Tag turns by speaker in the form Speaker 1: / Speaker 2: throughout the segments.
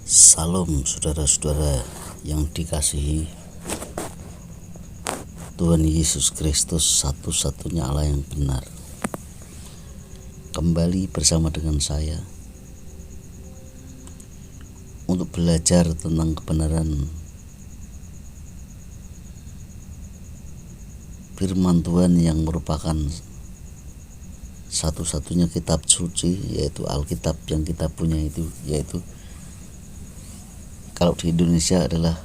Speaker 1: Salam saudara-saudara yang dikasihi Tuhan Yesus Kristus, satu-satunya Allah yang benar. Kembali bersama dengan saya untuk belajar tentang kebenaran firman Tuhan yang merupakan satu-satunya kitab suci, yaitu Alkitab yang kita punya itu, yaitu kalau di Indonesia adalah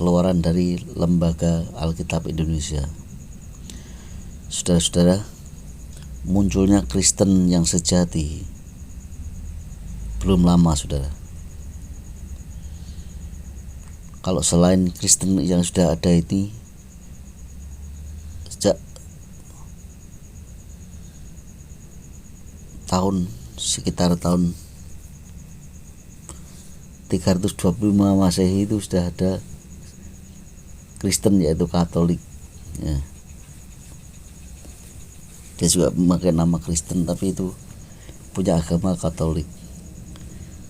Speaker 1: keluaran dari Lembaga Alkitab Indonesia. Saudara-saudara, munculnya Kristen yang sejati belum lama, saudara. Kalau selain Kristen yang sudah ada ini sejak sekitar tahun 325 Masehi itu sudah ada Kristen, yaitu Katolik ya. Dia juga memakai nama Kristen, tapi itu punya agama Katolik.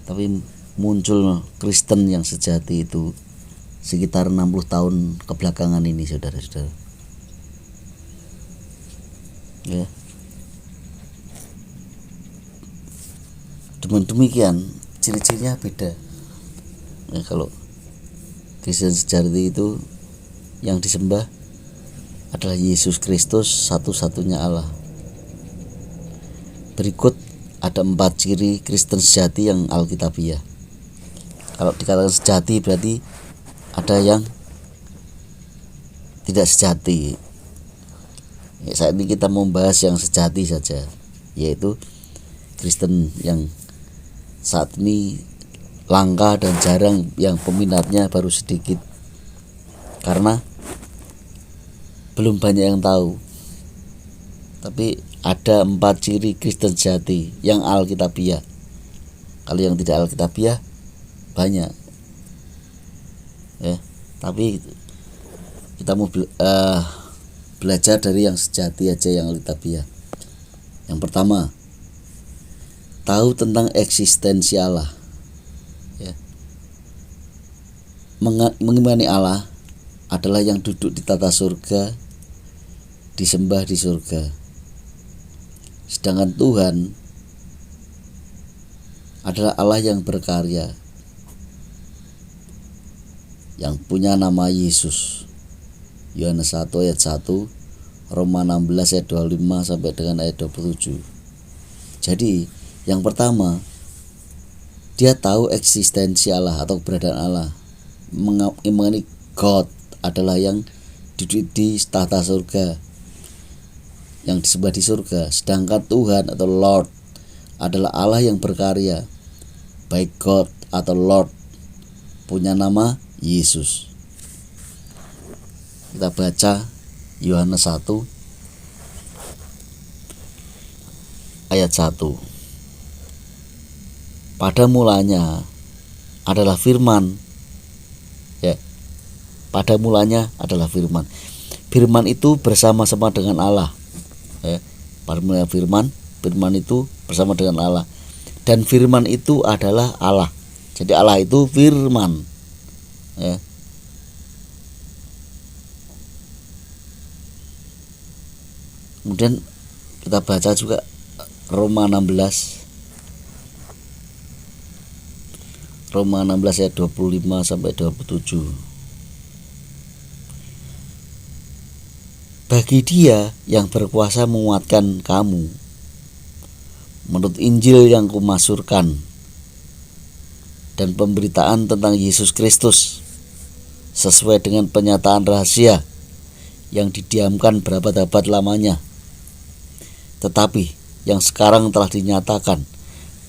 Speaker 1: Tapi muncul Kristen yang sejati itu sekitar 60 tahun kebelakangan ini, saudara-saudara ya. Demikian ciri-cirinya beda ya. Kalau Kristen sejati itu yang disembah adalah Yesus Kristus, satu-satunya Allah. Berikut ada 4 ciri Kristen sejati yang Alkitabiah. Kalau dikatakan sejati berarti ada yang tidak sejati ya. Saat ini kita membahas yang sejati saja, yaitu Kristen yang saat ini langka dan jarang, yang peminatnya baru sedikit karena belum banyak yang tahu. Tapi ada 4 ciri Kristen sejati yang Alkitabiah. Kalau yang tidak Alkitabiah banyak ya. Tapi kita mau belajar dari yang sejati aja, yang Alkitabiah. Yang pertama, tahu tentang eksistensi Allah ya. Mengimani Allah adalah yang duduk di tata surga, disembah di surga. Sedangkan Tuhan adalah Allah yang berkarya, yang punya nama Yesus. Yohanes 1 ayat 1, Roma 16 ayat 25 sampai dengan ayat 27. Jadi yang pertama, dia tahu eksistensi Allah atau keberadaan Allah. Mengimani God adalah yang duduk di tahta surga, yang disembah di surga. Sedangkan Tuhan atau Lord adalah Allah yang berkarya, baik God atau Lord, punya nama Yesus. Kita baca Yohanes 1 ayat 1. Pada mulanya adalah firman ya. Pada mulanya adalah firman. Firman itu bersama-sama dengan Allah ya. Pada mulanya firman itu bersama dengan Allah, dan firman itu adalah Allah. Jadi Allah itu firman ya. Kemudian kita baca juga Roma 16 ayat 25 sampai 27. Bagi Dia yang berkuasa menguatkan kamu menurut Injil yang kumasurkan dan pemberitaan tentang Yesus Kristus sesuai dengan penyataan rahasia yang didiamkan berabad-abad lamanya, tetapi yang sekarang telah dinyatakan,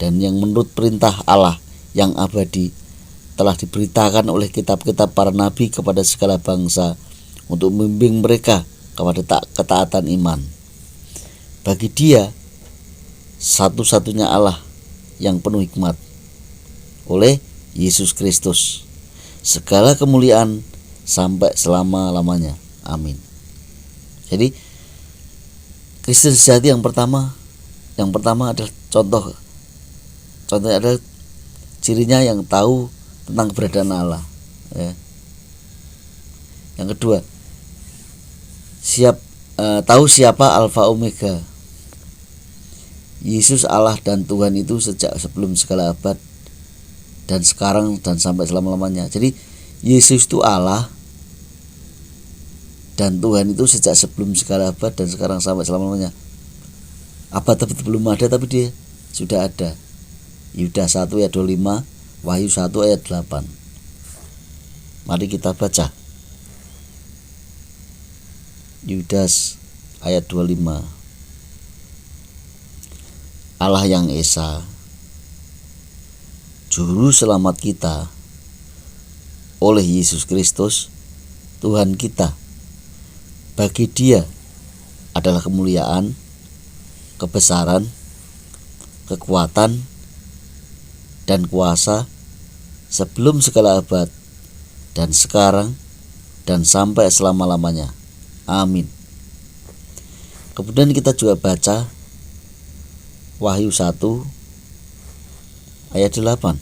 Speaker 1: dan yang menurut perintah Allah yang abadi telah diberitakan oleh kitab-kitab para nabi kepada segala bangsa untuk membimbing mereka kepada ketaatan iman. Bagi Dia satu-satunya Allah yang penuh hikmat, oleh Yesus Kristus, segala kemuliaan sampai selama-lamanya. Amin. Jadi Kristen sejati yang pertama adalah contohnya adalah cirinya yang tahu tentang keberadaan Allah. Ya. Yang kedua, tahu siapa Alfa Omega. Yesus Allah dan Tuhan itu sejak sebelum segala abad dan sekarang dan sampai selama-lamanya. Jadi Yesus itu Allah dan Tuhan itu sejak sebelum segala abad dan sekarang sampai selama-lamanya. Abad belum ada tapi dia sudah ada. Yudas 1 ayat 25, Wahyu 1 ayat 8. Mari kita baca. Yudas ayat 25. Allah yang Esa, Juru Selamat kita oleh Yesus Kristus Tuhan kita. Bagi Dia adalah kemuliaan, kebesaran, kekuatan, dan kuasa sebelum segala abad dan sekarang dan sampai selama-lamanya. Amin. Kemudian kita juga baca Wahyu 1 ayat 8.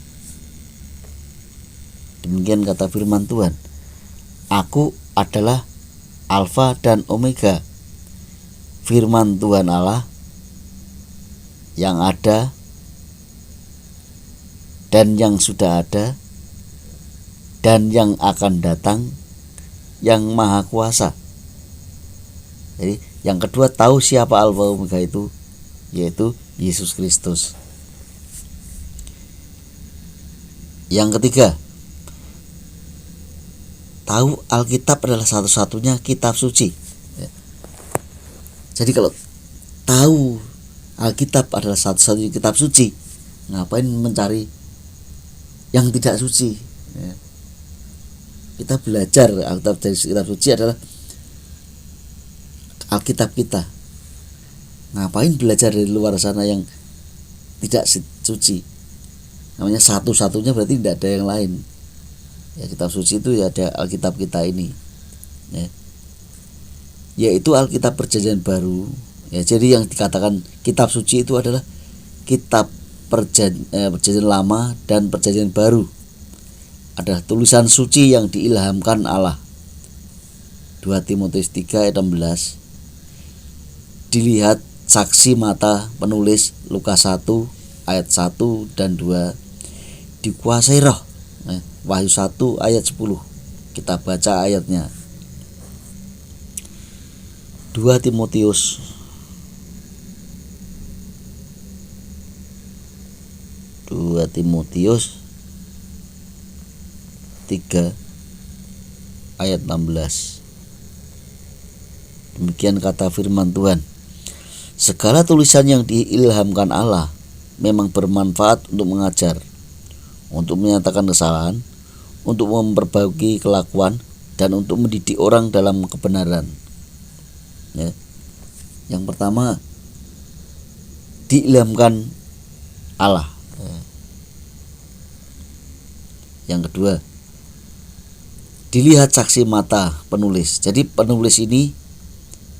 Speaker 1: Demikian kata firman Tuhan, Aku adalah Alfa dan Omega, firman Tuhan Allah yang ada dan yang sudah ada dan yang akan datang, yang maha kuasa. Jadi yang kedua, tahu siapa Alfa Omega itu, yaitu Yesus Kristus. Yang ketiga, tahu Alkitab adalah satu-satunya kitab suci. Jadi kalau tahu Alkitab adalah satu-satunya kitab suci, ngapain mencari yang tidak suci? Kita belajar Alkitab dari kitab suci adalah Alkitab kita. Ngapain belajar dari luar sana yang tidak suci? Namanya satu-satunya berarti tidak ada yang lain. Ya, kitab suci itu ya ada Alkitab kita ini. Ya. Yaitu Alkitab Perjanjian Baru. Ya, jadi yang dikatakan kitab suci itu adalah kitab Perjanjian Lama dan Perjanjian Baru. Adalah tulisan suci yang diilhamkan Allah. 2 Timotius 3 ayat 16. Dilihat saksi mata penulis Lukas 1 ayat 1 dan 2, dikuasai roh. Wahyu 1 ayat 10. Kita baca ayatnya. 2 Timotius 3 ayat 16. Demikian kata firman Tuhan. Segala tulisan yang diilhamkan Allah memang bermanfaat untuk mengajar, untuk menyatakan kesalahan, untuk memperbaiki kelakuan, dan untuk mendidik orang dalam kebenaran. Ya. Yang pertama, diilhamkan Allah. Ya. Yang kedua, dilihat saksi mata penulis. Jadi penulis ini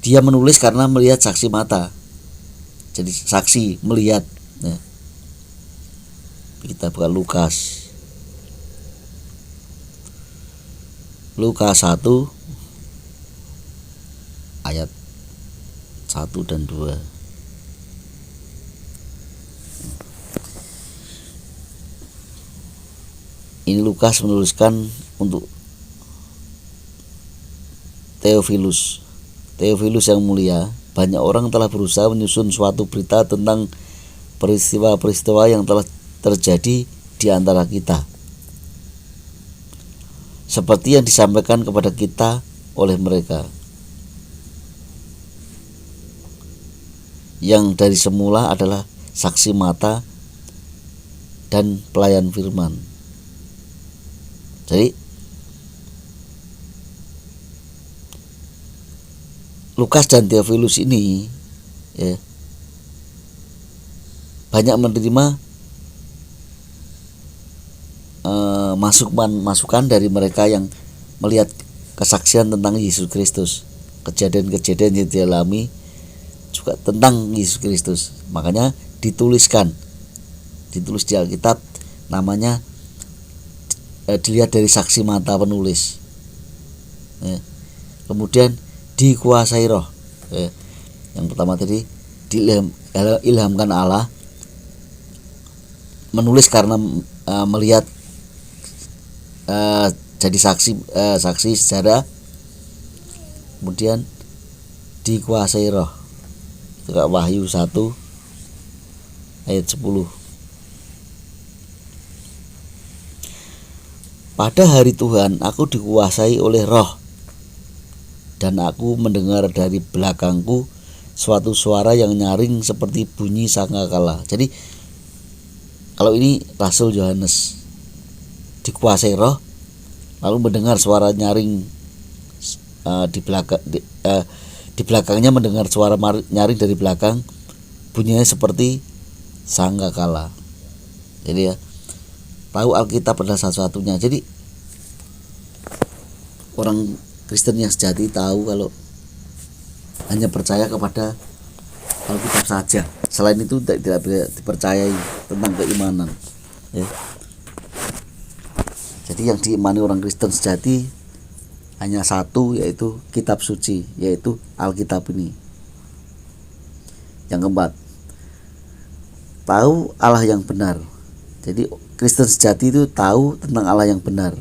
Speaker 1: dia menulis karena melihat saksi mata. Jadi saksi melihat. Ya. Kita buka Lukas 1 ayat 1 dan 2. Ini Lukas menuliskan untuk Theophilus yang mulia. Banyak orang telah berusaha menyusun suatu berita tentang peristiwa-peristiwa yang telah terjadi di antara kita, seperti yang disampaikan kepada kita oleh mereka yang dari semula adalah saksi mata dan pelayan firman. Jadi Lukas dan Theophilus ini ya, banyak menerima masukan dari mereka yang melihat kesaksian tentang Yesus Kristus, kejadian-kejadian yang dialami juga tentang Yesus Kristus. Makanya ditulis di Alkitab namanya dilihat dari saksi mata penulis. Kemudian dikuasai roh. Yang pertama tadi diilhamkan Allah, menulis karena melihat jadi saksi sejarah. Kemudian dikuasai roh. Itu Wahyu 1 ayat 10. Pada hari Tuhan aku dikuasai oleh roh, dan aku mendengar dari belakangku suatu suara yang nyaring seperti bunyi sangkakala. Jadi kalau ini Rasul Yohanes dikuasai roh, lalu mendengar suara nyaring di belakangnya, mendengar suara nyaring dari belakang, bunyinya seperti sangkakala. Jadi ya, tahu Alkitab adalah satu-satunya. Jadi orang Kristen yang sejati tahu kalau hanya percaya kepada Alkitab saja. Selain itu tidak bisa dipercayai tentang keimanan. Ya. Jadi yang diimani orang Kristen sejati hanya satu, yaitu kitab suci, yaitu Alkitab ini. Yang keempat, tahu Allah yang benar. Jadi Kristen sejati itu tahu tentang Allah yang benar.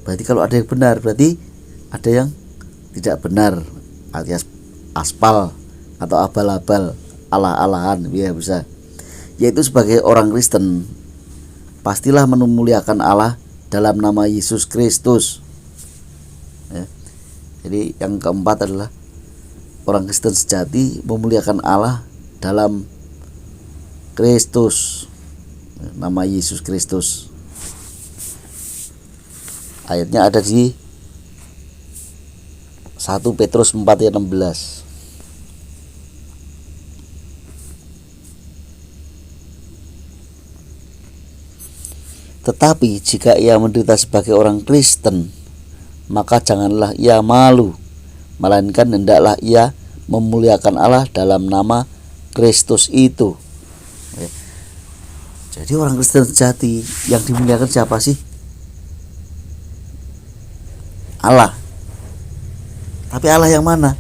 Speaker 1: Berarti kalau ada yang benar, berarti ada yang tidak benar, alias aspal atau abal-abal, Allah-allahan, ya bisa. Yaitu sebagai orang Kristen, pastilah memuliakan Allah dalam nama Yesus Kristus. Ya. Jadi yang keempat adalah orang Kristen sejati memuliakan Allah dalam Kristus, nama Yesus Kristus. Ayatnya ada di 1 Petrus 4 ayat 16. Tetapi jika ia menderita sebagai orang Kristen, maka janganlah ia malu, melainkan hendaklah ia memuliakan Allah dalam nama Kristus itu. Jadi orang Kristen sejati yang dimuliakan siapa sih? Allah. Tapi Allah yang mana?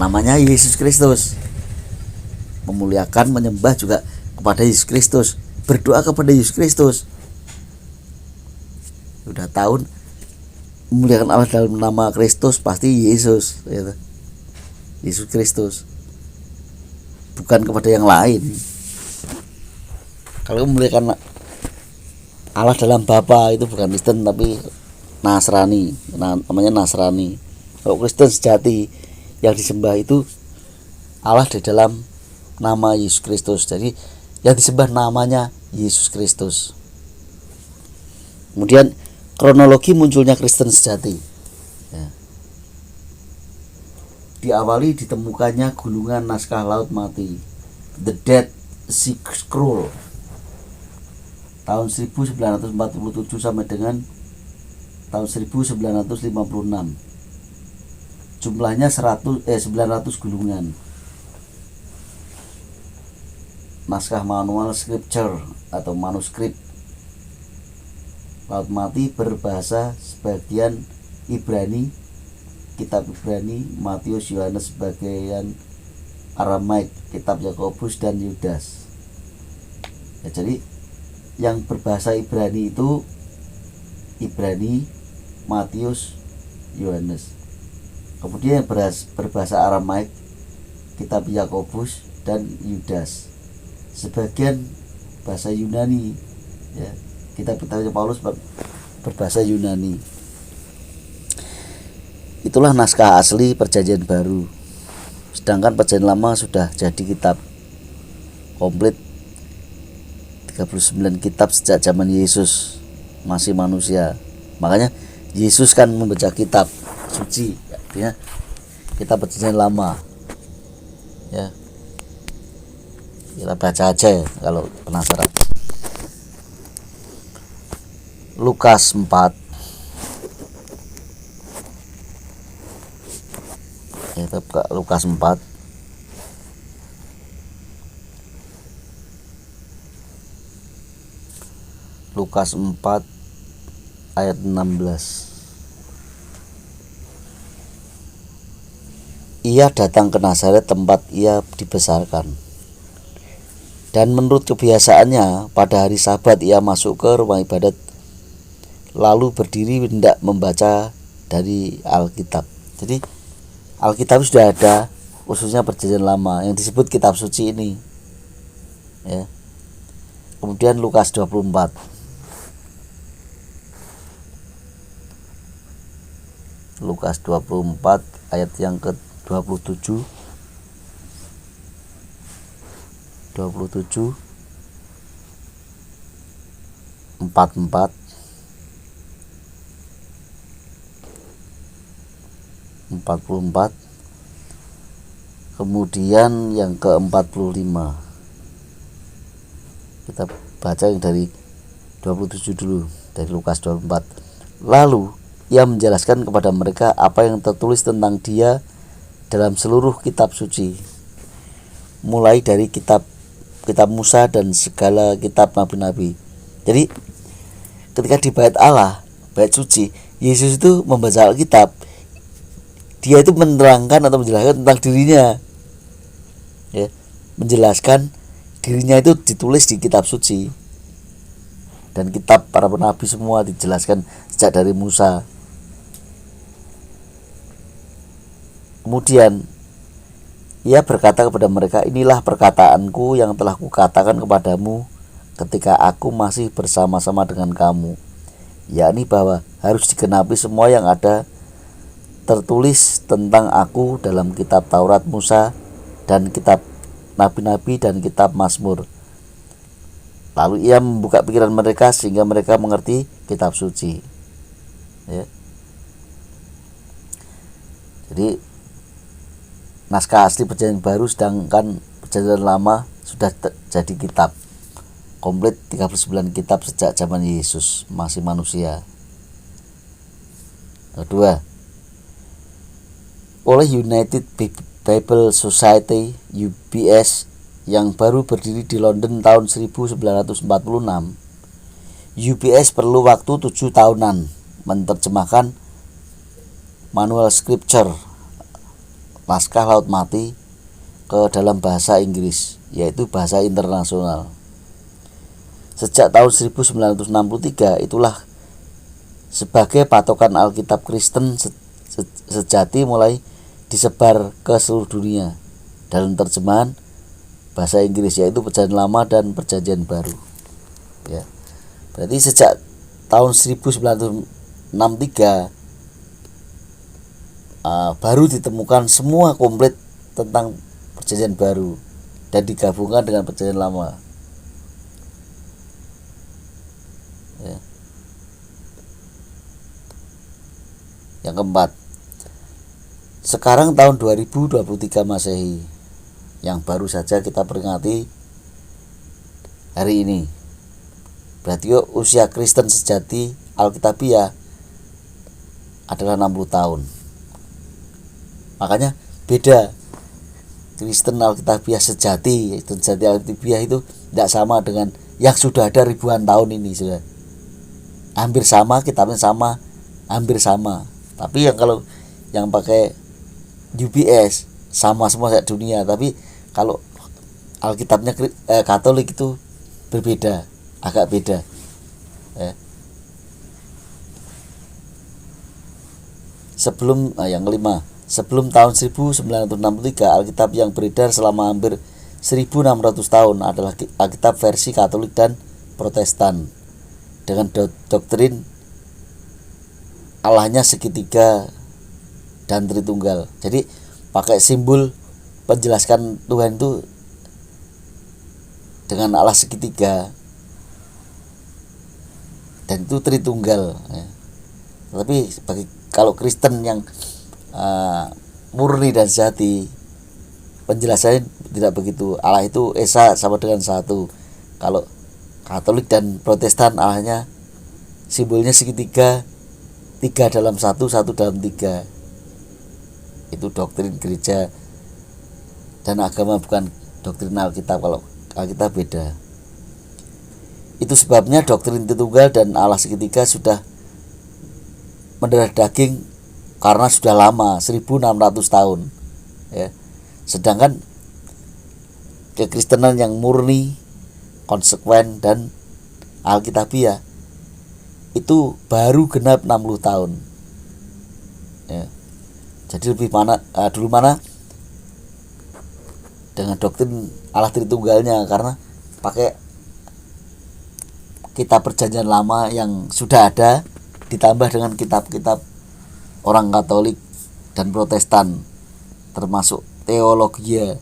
Speaker 1: Namanya Yesus Kristus. Memuliakan, menyembah juga kepada Yesus Kristus, berdoa kepada Yesus Kristus. Udah tahun memuliakan Allah dalam nama Kristus, pasti Yesus, ya. Yesus Kristus, bukan kepada yang lain. Kalau memuliakan Allah dalam Bapa itu bukan Kristen, tapi Nasrani, namanya Nasrani. Kalau Kristen sejati yang disembah itu Allah di dalam nama Yesus Kristus. Jadi yang disembah namanya Yesus Kristus. Kemudian kronologi munculnya Kristen sejati, ya. Diawali ditemukannya gulungan naskah Laut Mati, The Dead Sea Scroll, tahun 1947 sampai dengan tahun 1956. Jumlahnya 900 gulungan. Naskah manual scripture atau manuskrip Laut Mati berbahasa sebagian Ibrani, kitab Ibrani, Matius, Yohanes, sebagian Aramaik, kitab Yakobus dan Yudas. Ya, jadi yang berbahasa Ibrani itu Ibrani, Matius, Yohanes. Kemudian yang berbahasa Aramaik, kitab Yakobus dan Yudas. Sebagian bahasa Yunani, ya, kitab-kitabnya Paulus berbahasa Yunani. Itulah naskah asli Perjanjian Baru. Sedangkan Perjanjian Lama sudah jadi kitab komplit 39 kitab sejak zaman Yesus masih manusia. Makanya Yesus kan membaca kitab suci, artinya kitab Perjanjian Lama. Ya. Kita baca aja ya kalau penasaran. Lukas 4. Kita buka Lukas 4. Lukas 4 ayat 16. Ia datang ke Nazaret, tempat ia dibesarkan. Dan menurut kebiasaannya, pada hari Sabat ia masuk ke rumah ibadat, lalu berdiri hendak membaca dari Alkitab. Jadi Alkitab sudah ada, khususnya Perjanjian Lama yang disebut kitab suci ini. Ya. Kemudian Lukas 24. Lukas 24 ayat yang ke-27. 44 44, kemudian yang ke-45. Kita baca yang dari 27 dulu, dari Lukas 24. Lalu ia menjelaskan kepada mereka apa yang tertulis tentang dia dalam seluruh kitab suci, mulai dari kitab Musa dan segala kitab nabi-nabi. Jadi ketika di bait Allah, bait suci, Yesus itu membaca Alkitab, dia itu menerangkan atau menjelaskan tentang dirinya, ya, menjelaskan dirinya itu ditulis di kitab suci, dan kitab para nabi semua dijelaskan sejak dari Musa. Kemudian ia berkata kepada mereka, inilah perkataanku yang telah kukatakan kepadamu ketika aku masih bersama-sama dengan kamu, yakni bahwa harus digenapi semua yang ada tertulis tentang aku dalam kitab Taurat Musa dan kitab nabi-nabi dan kitab Mazmur. Lalu ia membuka pikiran mereka sehingga mereka mengerti kitab suci. Ya. Jadi naskah asli Perjanjian Baru, sedangkan Perjanjian Lama sudah jadi kitab komplit 39 kitab sejak zaman Yesus masih manusia. Kedua, oleh United Bible Society (UBS) yang baru berdiri di London tahun 1946, UBS perlu waktu 7 tahunan menerjemahkan manual scripture, naskah Laut Mati, ke dalam bahasa Inggris, yaitu bahasa internasional. Sejak tahun 1963 itulah sebagai patokan Alkitab Kristen sejati mulai disebar ke seluruh dunia dalam terjemahan bahasa Inggris, yaitu Perjanjian Lama dan Perjanjian Baru. Ya. Berarti sejak tahun 1963 baru ditemukan semua komplit tentang Perjanjian Baru dan digabungkan dengan Perjanjian Lama. Ya. Yang keempat, sekarang tahun 2023 Masehi, yang baru saja kita peringati hari ini, berarti usia Kristen sejati Alkitabiah adalah 60 tahun. Makanya beda, Kristen Alkitabiah sejati Alkitabiah itu tidak sama dengan yang sudah ada ribuan tahun ini. Sudah hampir sama, kitabnya sama, hampir sama. Tapi yang kalau yang pakai UBS sama semua dunia, tapi kalau Alkitabnya Katolik itu berbeda, agak beda. Yang kelima, sebelum tahun 1963 Alkitab yang beredar selama hampir 1600 tahun adalah Alkitab versi Katolik dan Protestan dengan doktrin Allahnya segitiga dan Tritunggal. Jadi pakai simbol penjelaskan Tuhan itu dengan Allah segitiga dan itu Tritunggal. Tapi kalau Kristen yang murni dan sejati, penjelasannya tidak begitu. Allah itu esa sama dengan satu. Kalau Katolik dan Protestan Allahnya simbolnya segitiga, 3 dalam 1, 1 dalam 3. Itu doktrin gereja dan agama, bukan doktrin Alkitab. Kalau Alkitab beda. Itu sebabnya doktrin Tritunggal dan Allah segitiga sudah mendarah daging karena sudah lama, 1600 tahun ya. Sedangkan kekristenan yang murni, konsekuen dan alkitabiah itu baru genap 60 tahun ya. Jadi lebih dulu mana dengan doktrin Allah Tritunggalnya, karena pakai kitab perjanjian lama yang sudah ada ditambah dengan kitab-kitab orang Katolik dan Protestan, termasuk teologia.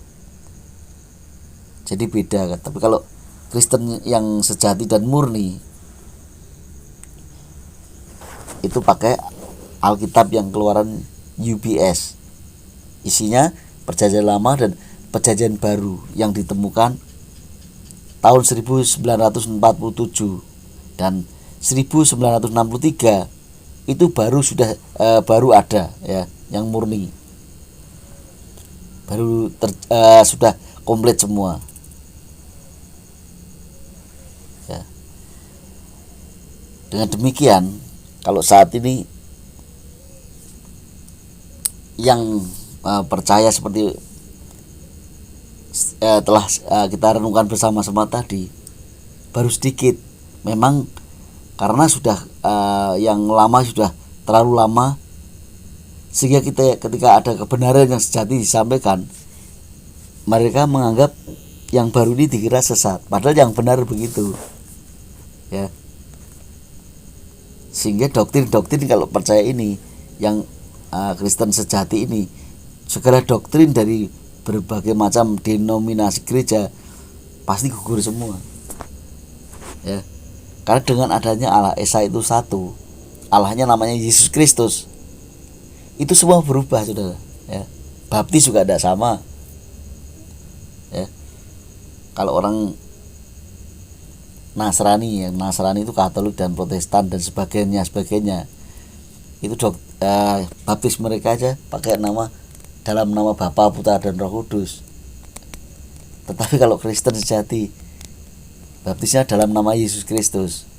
Speaker 1: Jadi beda kan. Tapi kalau Kristen yang sejati dan murni itu pakai Alkitab yang keluaran UBS, isinya perjanjian lama dan perjanjian baru yang ditemukan tahun 1947 dan 1963 itu baru ada ya, yang murni baru sudah komplit semua ya. Dengan demikian, kalau saat ini yang percaya seperti telah kita renungkan bersama-sama tadi, baru sedikit. Memang karena sudah yang lama sudah terlalu lama, sehingga kita ketika ada kebenaran yang sejati disampaikan, mereka menganggap yang baru ini dikira sesat, padahal yang benar begitu ya. Sehingga doktrin kalau percaya ini, yang Kristen sejati ini, segala doktrin dari berbagai macam denominasi gereja pasti gugur semua ya. Karena dengan adanya Allah Esa itu satu, Allahnya namanya Yesus Kristus, itu semua berubah saudara ya. Baptis juga tidak sama ya. Kalau orang Nasrani, yang Nasrani itu Katolik dan Protestan dan sebagainya itu baptis mereka aja pakai dalam nama Bapa, Putra dan Roh Kudus. Tetapi kalau Kristen sejati, baptisnya dalam nama Yesus Kristus.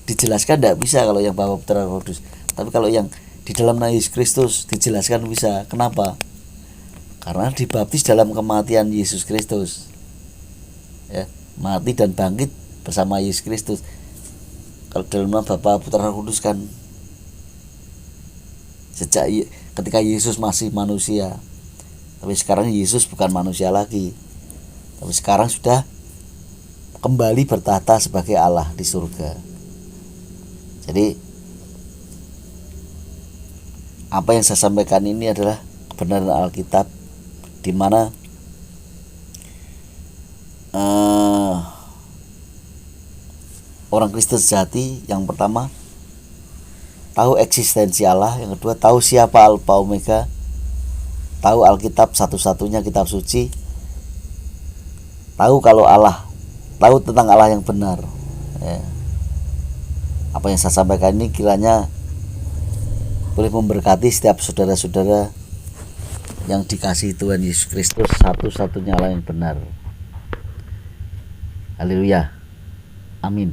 Speaker 1: Dijelaskan tidak bisa kalau yang Bapa, Putra dan Roh Kudus. Tapi kalau yang di dalam nama Yesus Kristus dijelaskan bisa. Kenapa? Karena dibaptis dalam kematian Yesus Kristus ya, mati dan bangkit bersama Yesus Kristus. Kalau dalam nama Bapa, Putra dan Roh Kudus kan sejak ketika Yesus masih manusia. Tapi sekarang Yesus bukan manusia lagi, tapi sekarang sudah kembali bertahta sebagai Allah di surga. Jadi apa yang saya sampaikan ini adalah kebenaran Alkitab, di mana orang Kristen sejati yang pertama tahu eksistensi Allah, yang kedua tahu siapa Alfa Omega, tahu Alkitab satu-satunya kitab suci, tahu kalau Allah, tahu tentang Allah yang benar ya. Apa yang saya sampaikan ini kiranya boleh memberkati setiap saudara-saudara yang dikasihi Tuhan Yesus Kristus, satu-satunya Allah yang benar. Haleluya, amin.